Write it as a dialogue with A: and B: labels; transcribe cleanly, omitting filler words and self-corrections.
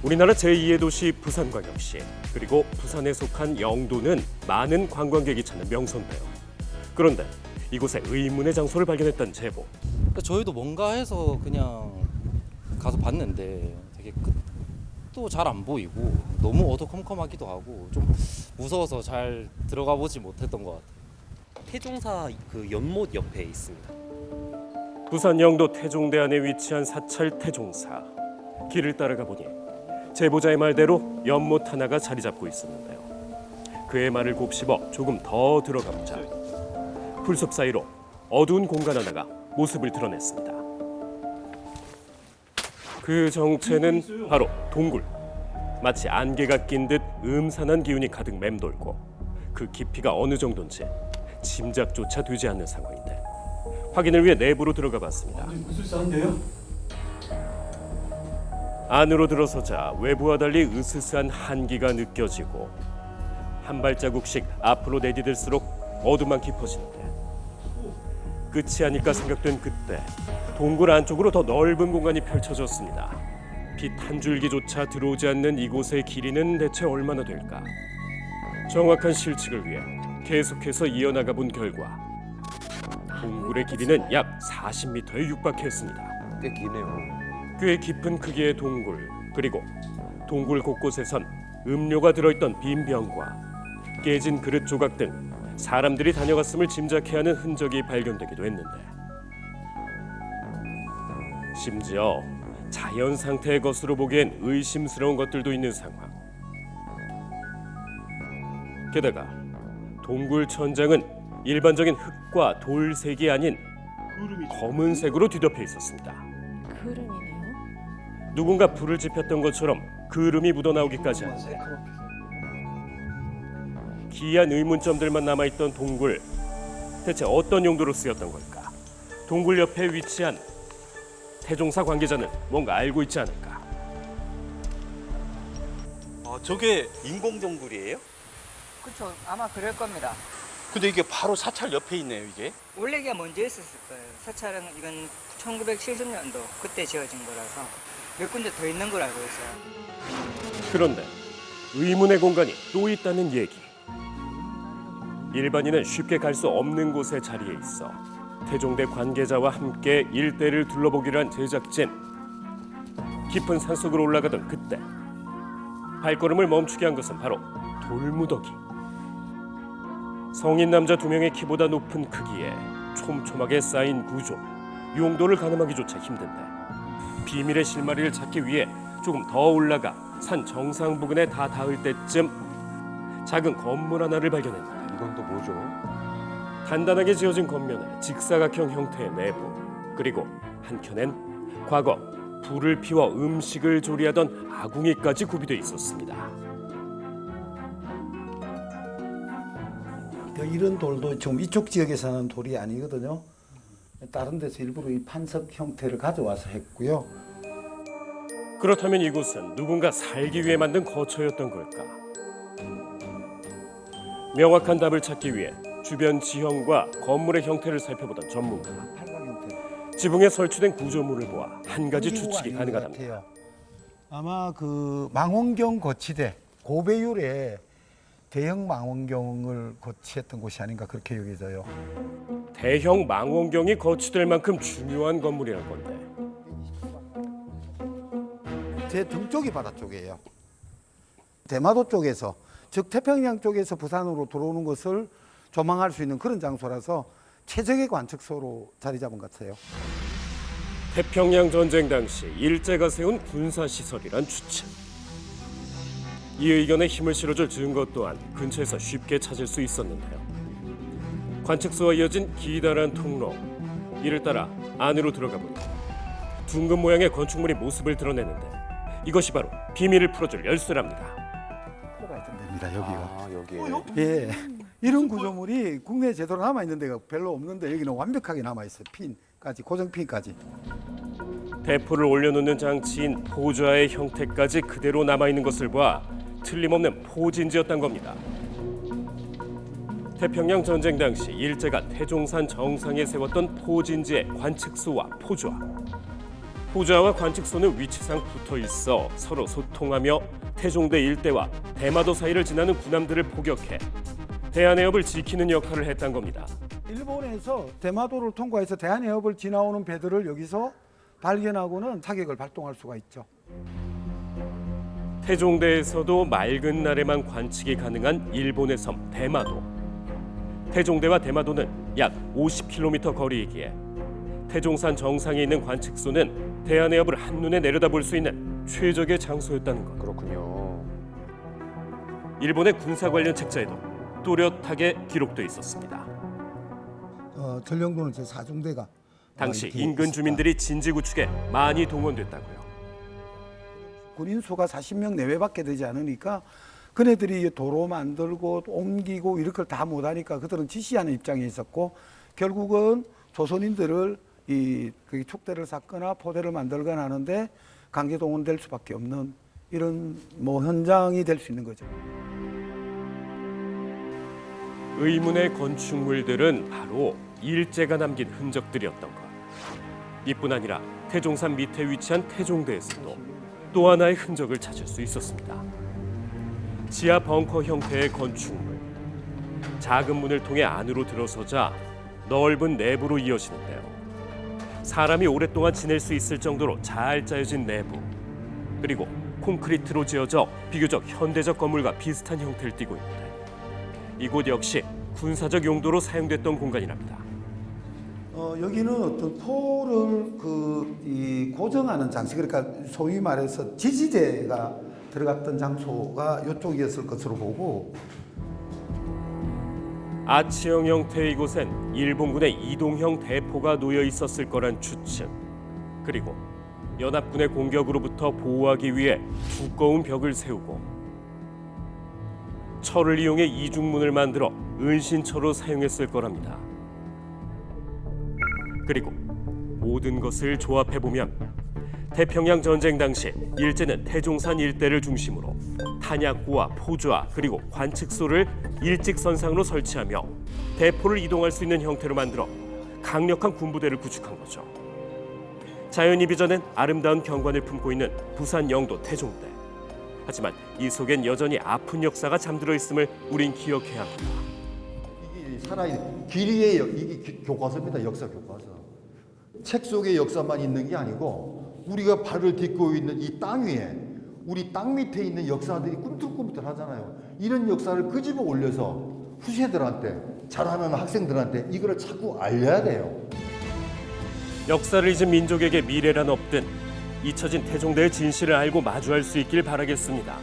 A: 우리나라 제2의 도시 부산광역시, 그리고 부산에 속한 영도는 많은 관광객이 찾는 명소인데요. 그런데 이곳에 의문의 장소를 발견했다는 제보.
B: 저희도 뭔가 해서 그냥 가서 봤는데 되게 끝도 잘 안 보이고 너무 어두컴컴하기도 하고 좀 무서워서 잘 들어가 보지 못했던 것 같아요.
C: 태종사 그 연못 옆에 있습니다.
A: 부산 영도 태종대 안에 위치한 사찰 태종사. 길을 따라가 보니 제보자의 말대로 연못 하나가 자리 잡고 있었는데요. 그의 말을 곱씹어 조금 더 들어가 보자 풀숲 사이로 어두운 공간 하나가 모습을 드러냈습니다. 그 정체는 바로 동굴. 마치 안개가 낀 듯 음산한 기운이 가득 맴돌고 그 깊이가 어느 정도인지 짐작조차 되지 않는 상황인데 확인을 위해 내부로 들어가 봤습니다.
D: 무술사인데요?
A: 안으로 들어서자 외부와 달리 으스스한 한기가 느껴지고 한 발자국씩 앞으로 내디딜수록 어둠만 깊어지는데 끝이 아닐까 생각된 그때 동굴 안쪽으로 더 넓은 공간이 펼쳐졌습니다. 빛 한 줄기조차 들어오지 않는 이곳의 길이는 대체 얼마나 될까? 정확한 실측을 위해 계속해서 이어나가 본 결과 동굴의 길이는 약 40m에 육박했습니다.
D: 꽤 기네요.
A: 꽤 깊은 크기의 동굴, 그리고 동굴 곳곳에선 음료가 들어있던 빈 병과 깨진 그릇 조각 등 사람들이 다녀갔음을 짐작해야 하는 흔적이 발견되기도 했는데 심지어 자연 상태의 것으로 보기엔 의심스러운 것들도 있는 상황. 게다가 동굴 천장은 일반적인 흙과 돌색이 아닌 검은색으로 뒤덮여 있었습니다.
E: 그름이네요.
A: 누군가 불을 지폈던 것처럼 그름이 묻어나오기까지 하는데 기이한 의문점들만 남아있던 동굴, 대체 어떤 용도로 쓰였던 걸까? 동굴 옆에 위치한 태종사 관계자는 뭔가 알고 있지 않을까?
F: 저게 인공 동굴이에요?
G: 그렇죠. 아마 그럴 겁니다.
F: 근데 이게 바로 사찰 옆에 있네요, 이게.
G: 원래 이게 먼저 있었을 거예요. 사찰은 이건 1970년도 그때 지어진 거라서 몇 군데 더 있는 걸 알고 있어요.
A: 그런데 의문의 공간이 또 있다는 얘기. 일반인은 쉽게 갈 수 없는 곳에 자리해 있어 태종대 관계자와 함께 일대를 둘러보기로 한 제작진. 깊은 산속으로 올라가던 그때 발걸음을 멈추게 한 것은 바로 돌무더기. 성인 남자 2명의 키보다 높은 크기에 촘촘하게 쌓인 구조. 용도를 가늠하기조차 힘든데 비밀의 실마리를 찾기 위해 조금 더 올라가 산 정상 부근에 다 닿을 때쯤 작은 건물 하나를 발견했는데
D: 이건 또 뭐죠?
A: 단단하게 지어진 겉면에 직사각형 형태의 내부, 그리고 한켠엔 과거 불을 피워 음식을 조리하던 아궁이까지 구비되어 있었습니다.
H: 이런 돌도 지금 이쪽 지역에서 하는 돌이 아니거든요. 다른 데서 일부러 이 판석 형태를 가져와서 했고요.
A: 그렇다면 이곳은 누군가 살기 위해 만든 거처였던 걸까? 명확한 답을 찾기 위해 주변 지형과 건물의 형태를 살펴보던 전문가.
H: 팔각 형태.
A: 지붕에 설치된 구조물을 보아 한 가지 추측이 가능하답니다.
H: 같아요. 아마 그 망원경 거치대 고배율의 대형 망원경을 거치했던 곳이 아닌가 그렇게 여겨져요.
A: 대형 망원경이 거치될 만큼 중요한 건물이란 건데
H: 제 등 쪽이 바다 쪽이에요. 대마도 쪽에서, 즉 태평양 쪽에서 부산으로 들어오는 것을 조망할 수 있는 그런 장소라서 최적의 관측소로 자리 잡은 것 같아요.
A: 태평양 전쟁 당시 일제가 세운 군사 시설이란 추측. 이 의견에 힘을 실어줄 증거 또한 근처에서 쉽게 찾을 수 있었는데요. 관측소와 이어진 기다란 통로. 이를 따라 안으로 들어가 보니 둥근 모양의 건축물이 모습을 드러내는데 이것이 바로 비밀을 풀어줄 열쇠랍니다.
H: 포가 있던 데입니다. 여기가.
D: 여기에.
H: 예, 이런 구조물이 국내에 제대로 남아 있는 데가 별로 없는데 여기는 완벽하게 남아 있어요. 핀까지, 고정 핀까지.
A: 대포를 올려놓는 장치인 포좌의 형태까지 그대로 남아있는 것을 봐 틀림없는 포진지였단 겁니다. 태평양 전쟁 당시 일제가 태종산 정상에 세웠던 포진지의 관측소와 포좌. 포좌와 관측소는 위치상 붙어 있어 서로 소통하며 태종대 일대와 대마도 사이를 지나는 군함들을 포격해 대한해협을 지키는 역할을 했단 겁니다.
H: 일본에서 대마도를 통과해서 대한해협을 지나오는 배들을 여기서 발견하고는 타격을 발동할 수가 있죠.
A: 태종대에서도 맑은 날에만 관측이 가능한 일본의 섬 대마도. 태종대와 대마도는 약 50km 거리이기에 태종산 정상에 있는 관측소는 대한해협을 한눈에 내려다볼 수 있는 최적의 장소였다는 것.
E: 그렇군요.
A: 일본의 군사 관련 책자에도 또렷하게 기록돼 있었습니다.
H: 전령도는 제4중대가
A: 당시 인근 주민들이 진지 구축에 많이 동원됐다고요.
H: 군인 수가 40명 내외밖에 되지 않으니까 그네들이 도로 만들고 옮기고 이렇게 다 못하니까 그들은 지시하는 입장에 있었고 결국은 조선인들을 그 축대를 쌓거나 포대를 만들거나 하는데 강제 동원될 수밖에 없는 이런 현장이 될 수 있는 거죠.
A: 의문의 건축물들은 바로 일제가 남긴 흔적들이었던 것. 이뿐 아니라 태종산 밑에 위치한 태종대에서도 또 하나의 흔적을 찾을 수 있었습니다. 지하 벙커 형태의 건축물. 작은 문을 통해 안으로 들어서자 넓은 내부로 이어지는데요. 사람이 오랫동안 지낼 수 있을 정도로 잘 짜여진 내부. 그리고 콘크리트로 지어져 비교적 현대적 건물과 비슷한 형태를 띠고 있는데 이곳 역시 군사적 용도로 사용됐던 공간이랍니다.
H: 여기는 어떤 포를 고정하는 장치, 그러니까 소위 말해서 지지대가 들어갔던 장소가 이쪽이었을 것으로 보고
A: 아치형 형태의 이곳엔 일본군의 이동형 대포가 놓여 있었을 거란 추측. 그리고 연합군의 공격으로부터 보호하기 위해 두꺼운 벽을 세우고 철을 이용해 이중문을 만들어 은신처로 사용했을 거랍니다. 그리고 모든 것을 조합해보면 태평양 전쟁 당시 일제는 태종산 일대를 중심으로 탄약고와 포좌 그리고 관측소를 일직선상으로 설치하며 대포를 이동할 수 있는 형태로 만들어 강력한 군부대를 구축한 거죠. 자연이 빚어낸 아름다운 경관을 품고 있는 부산 영도 태종대. 하지만 이 속엔 여전히 아픈 역사가 잠들어 있음을 우린 기억해야 합니다.
E: 이게 살아있는 길이의 이게 교과서입니다. 역사 교과서. 책 속의 역사만 있는 게 아니고 우리가 발을 딛고 있는 이 땅 위에 우리 땅 밑에 있는 역사들이 꿈틀꿈틀 하잖아요. 이런 역사를 끄집어 올려서 후세들한테 자라는 학생들한테 이거를 자꾸 알려야 돼요.
A: 역사를 잊은 민족에게 미래란 없든 잊혀진 태종대의 진실을 알고 마주할 수 있길 바라겠습니다.